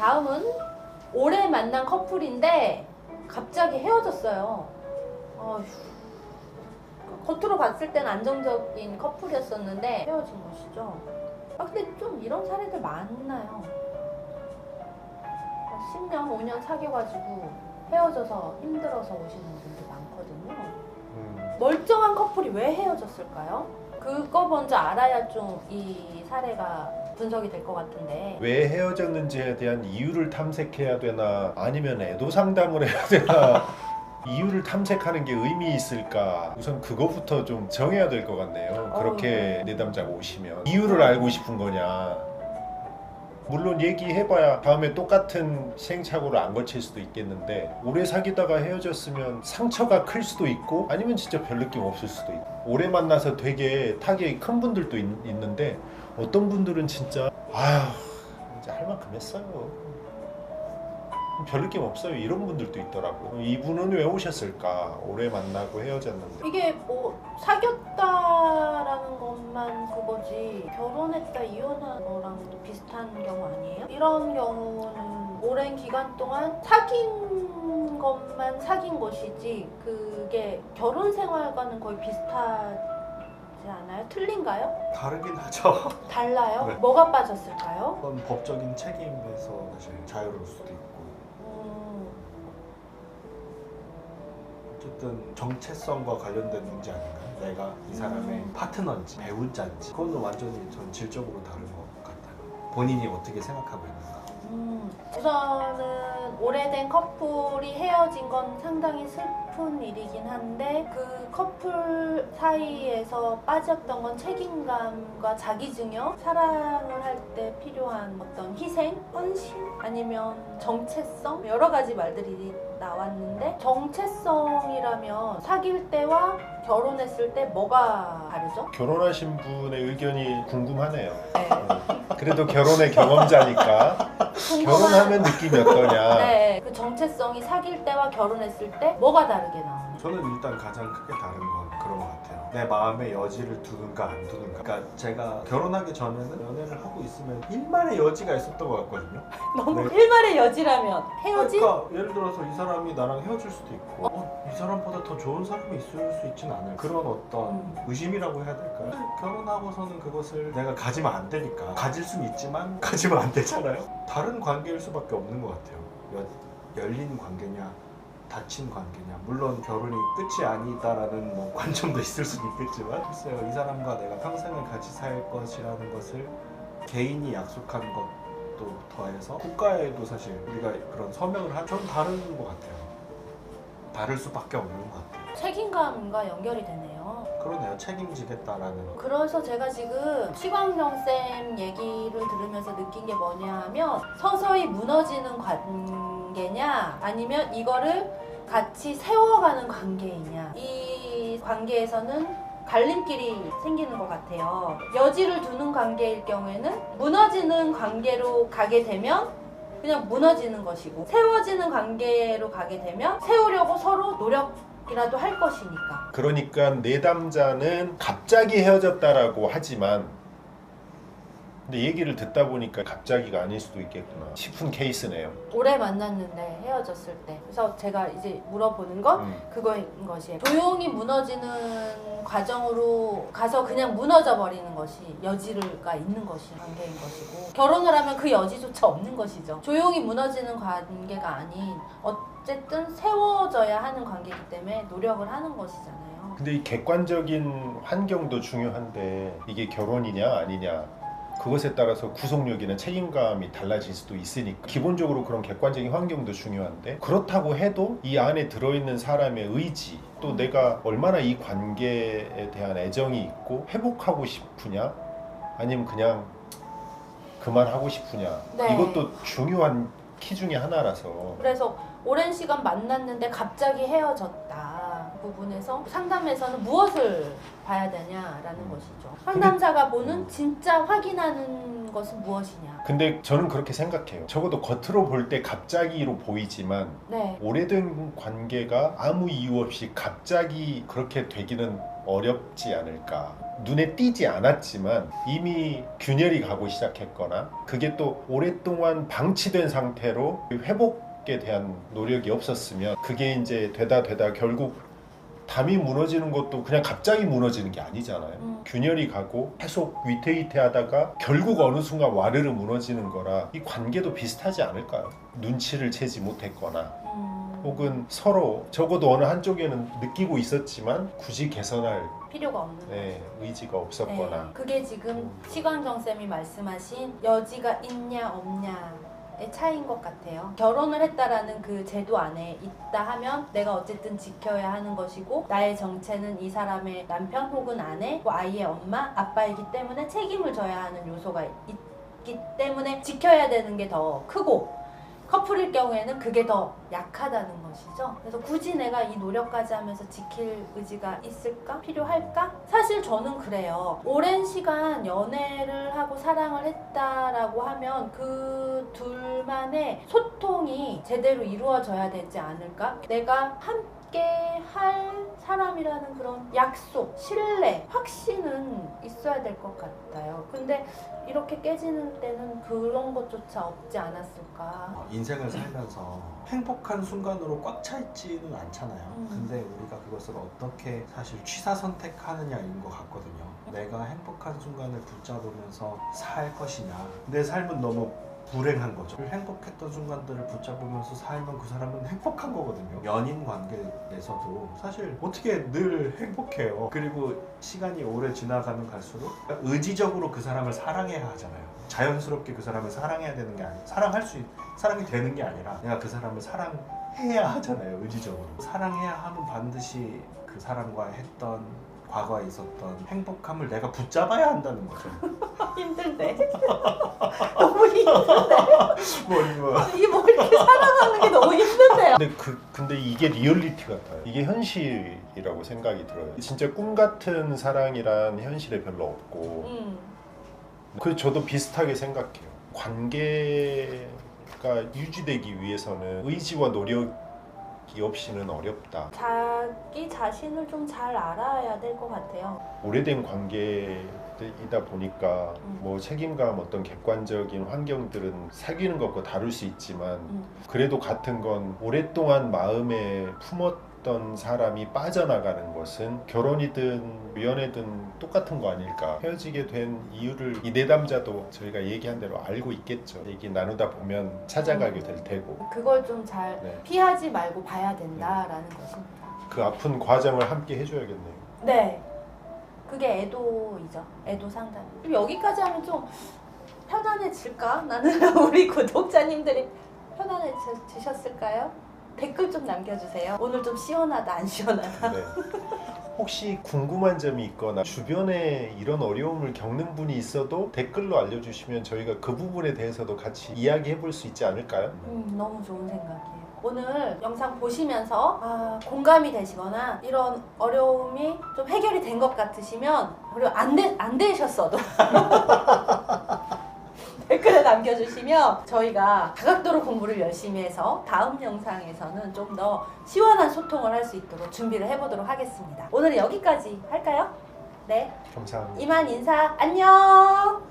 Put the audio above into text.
다음은 오래 만난 커플인데 갑자기 헤어졌어요. 어휴. 겉으로 봤을 때는 안정적인 커플이었었는데 헤어진 것이죠. 근데 좀 이런 사례들 많나요? 10년, 5년 사귀어가지고 헤어져서 힘들어서 오시는 분들 많거든요. 멀쩡한 커플이 왜 헤어졌을까요? 그거 먼저 알아야 좀 이 사례가 분석이 될 것 같은데. 왜 헤어졌는지에 대한 이유를 탐색해야 되나 아니면 애도 상담을 해야 되나 이유를 탐색하는 게 의미 있을까? 우선 그거부터 좀 정해야 될 것 같네요. 그렇게 내담자가 오시면 이유를 알고 싶은 거냐. 물론 얘기해봐야 다음에 똑같은 시행착오를 안 거칠 수도 있겠는데 오래 사귀다가 헤어졌으면 상처가 클 수도 있고 아니면 진짜 별 느낌 없을 수도 있고 오래 만나서 되게 타격이 큰 분들도 있는데 어떤 분들은 진짜 아휴 이제 할 만큼 했어요. 별 느낌 없어요. 이런 분들도 있더라고요. 이분은 왜 오셨을까? 오래 만나고 헤어졌는데. 이게 뭐 사귀었다라는 것만 그거지 결혼했다 이혼한 거랑도 비슷한 경우 아니에요? 이런 경우는 오랜 기간 동안 사귄 것만 사귄 것이지 그게 결혼 생활과는 거의 비슷하지 않아요? 틀린가요? 다르긴 하죠. 달라요? 네. 뭐가 빠졌을까요? 어떤 법적인 책임에서 사실 자유로울 수도 있고 어쨌든 정체성과 관련된 문제 아닌가요? 내가 이 사람의 파트너인지 배우자인지 그거는 완전히 전 질적으로 다른 것 같아요. 본인이 어떻게 생각하고 있는가. 우선은 오래된 커플이 헤어진 건 상당히 슬픈 일이긴 한데 그 커플 사이에서 빠졌던 건 책임감과 자기증여, 사랑을 할 때 필요한 어떤 희생, 헌신, 아니면 정체성 여러 가지 말들이 나왔는데 정체성이라면 사귈 때와 결혼했을 때 뭐가 다르죠? 결혼하신 분의 의견이 궁금하네요. 네. 그래도 결혼의 경험자니까 결혼하면 느낌이 어떠냐. 네, 그 정체성이 사귈 때와 결혼했을 때 뭐가 다르게 나오나요? 저는 일단 가장 크게 다른 건 그런 것 같아요. 내 마음에 여지를 두는가 안 두는가. 그러니까 제가 결혼하기 전에는 연애를 하고 있으면 일만의 여지가 있었던 것 같거든요. 너무 네. 일말의 여지라면 헤어진? 그러니까 예를 들어서 이 사람이 나랑 헤어질 수도 있고 이 사람보다 더 좋은 사람이 있을 수 있지는 않을 그런 어떤 의심이라고 해야 될까요? 결혼하고서는 그것을 내가 가지면 안 되니까 가질 수는 있지만 가지면 안 되잖아요. 다른 관계일 수밖에 없는 것 같아요. 열린 관계냐 닫힌 관계냐. 물론 결혼이 끝이 아니다라는 뭐 관점도 있을 수는 있겠지만 글쎄요, 이 사람과 내가 평생을 같이 살 것이라는 것을 개인이 약속한 것도 더해서 국가에도 사실 우리가 그런 서명을 한 좀 다른 것 같아요. 다를 수밖에 없는 것 같아요. 책임감과 연결이 되네요. 그러네요. 책임지겠다라는. 그래서 제가 지금 시광정쌤 얘기를 들으면서 느낀 게 뭐냐 하면 서서히 무너지는 관계냐 아니면 이거를 같이 세워가는 관계이냐, 이 관계에서는 갈림길이 생기는 것 같아요. 여지를 두는 관계일 경우에는 무너지는 관계로 가게 되면 그냥 무너지는 것이고 세워지는 관계로 가게 되면 세우려고 서로 노력이라도 할 것이니까. 그러니까 내담자는 갑자기 헤어졌다라고 하지만 근데 얘기를 듣다 보니까 갑자기가 아닐 수도 있겠구나 싶은 케이스네요. 오래 만났는데 헤어졌을 때. 그래서 제가 이제 물어보는 건 그거인 것이에요. 조용히 무너지는 과정으로 가서 그냥 무너져 버리는 것이 여지가 있는 것이 관계인 것이고 결혼을 하면 그 여지조차 없는 것이죠. 조용히 무너지는 관계가 아닌 어쨌든 세워져야 하는 관계이기 때문에 노력을 하는 것이잖아요. 근데 이 객관적인 환경도 중요한데 이게 결혼이냐 아니냐 그것에 따라서 구속력이나 책임감이 달라질 수도 있으니까 기본적으로 그런 객관적인 환경도 중요한데 그렇다고 해도 이 안에 들어있는 사람의 의지 또 내가 얼마나 이 관계에 대한 애정이 있고 회복하고 싶으냐 아니면 그냥 그만하고 싶으냐 네. 이것도 중요한 키 중에 하나라서 그래서 오랜 시간 만났는데 갑자기 헤어졌다. 그 부분에서 상담에서는 무엇을 봐야 되냐라는 것이죠. 상담사가 보는 진짜 확인하는 것은 무엇이냐. 근데 저는 그렇게 생각해요. 적어도 겉으로 볼 때 갑자기로 보이지만 네. 오래된 관계가 아무 이유 없이 갑자기 그렇게 되기는 어렵지 않을까. 눈에 띄지 않았지만 이미 균열이 가고 시작했거나 그게 또 오랫동안 방치된 상태로 회복에 대한 노력이 없었으면 그게 이제 되다 결국 담이 무너지는 것도 그냥 갑자기 무너지는 게 아니잖아요. 균열이 가고 계속 위태위태하다가 결국 어느 순간 와르르 무너지는 거라 이 관계도 비슷하지 않을까요? 눈치를 채지 못했거나 혹은 서로 적어도 어느 한쪽에는 느끼고 있었지만 굳이 개선할 필요가 없는 거죠. 의지가 없었거나. 네, 그게 지금 시광정 쌤이 말씀하신 여지가 있냐 없냐의 차이인 것 같아요. 결혼을 했다라는 그 제도 안에 있다 하면 내가 어쨌든 지켜야 하는 것이고 나의 정체는 이 사람의 남편 혹은 아내, 아이의 엄마, 아빠이기 때문에 책임을 져야 하는 요소가 있기 때문에 지켜야 되는 게 더 크고 커플일 경우에는 그게 더 약하다는 것이죠. 그래서 굳이 내가 이 노력까지 하면서 지킬 의지가 있을까? 필요할까? 사실 저는 그래요. 오랜 시간 연애를 하고 사랑을 했다라고 하면 그 둘만의 소통이 제대로 이루어져야 되지 않을까? 내가 함께 할 사람이라는 그런 약속, 신뢰, 확신은 있어야 될 것 같아요. 근데 이렇게 깨지는 때는 그런 것조차 없지 않았을까. 인생을 살면서 행복한 순간으로 꽉 차 있지는 않잖아요. 근데 우리가 그것을 어떻게 사실 취사 선택하느냐인 것 같거든요. 내가 행복한 순간을 붙잡으면서 살 것이냐. 내 삶은 너무 불행한 거죠. 행복했던 순간들을 붙잡으면서 살면 그 사람은 행복한 거거든요. 연인 관계에서도 사실 어떻게 늘 행복해요. 그리고 시간이 오래 지나가면 갈수록 의지적으로 그 사람을 사랑해야 하잖아요. 자연스럽게 그 사람을 사랑해야 되는 게 아니라 사랑이 되는 게 아니라 내가 그 사람을 사랑해야 하잖아요. 의지적으로. 사랑해야 하면 반드시 그 사람과 했던 과거에 있었던 행복함을 내가 붙잡아야 한다는 거죠. 힘들네. 너무 힘든데. 뭐 이게 뭐 이렇게 사랑하는 게 너무 힘든데요. 근데 이게 리얼리티 같아요. 이게 현실이라고 생각이 들어요. 진짜 꿈 같은 사랑이란 현실에 별로 없고. 그래서 저도 비슷하게 생각해요. 관계가 유지되기 위해서는 의지와 노력이 없이는 어렵다. 자기 자신을 좀 잘 알아야 될 것 같아요. 오래된 관계이다 보니까 뭐 책임감 어떤 객관적인 환경들은 사귀는 것과 다를 수 있지만 그래도 같은 건 오랫동안 마음에 품었던 사람이 빠져나가는 것은 결혼이든 연애든 똑같은 거 아닐까. 헤어지게 된 이유를 이 내담자도 저희가 얘기한 대로 알고 있겠죠. 얘기 나누다 보면 찾아가게 될 테고 그걸 좀 잘 네. 피하지 말고 봐야 된다라는 것입니다. 그 아픈 과정을 함께 해줘야겠네요. 네, 그게 애도이죠. 애도 상담. 그럼 여기까지 하면 좀 편안해질까? 나는 우리 구독자님들이 편안해지셨을까요? 댓글 좀 남겨주세요. 오늘 좀 시원하다 안 시원하다. 네. 혹시 궁금한 점이 있거나 주변에 이런 어려움을 겪는 분이 있어도 댓글로 알려주시면 저희가 그 부분에 대해서도 같이 이야기해 볼 수 있지 않을까요? 너무 좋은 생각이에요. 오늘 영상 보시면서 공감이 되시거나 이런 어려움이 좀 해결이 된 것 같으시면 그리고 안 되셨어도 댓글을 남겨주시면 저희가 다각도로 공부를 열심히 해서 다음 영상에서는 좀 더 시원한 소통을 할 수 있도록 준비를 해보도록 하겠습니다. 오늘은 여기까지 할까요? 네. 감사합니다. 이만 인사. 안녕.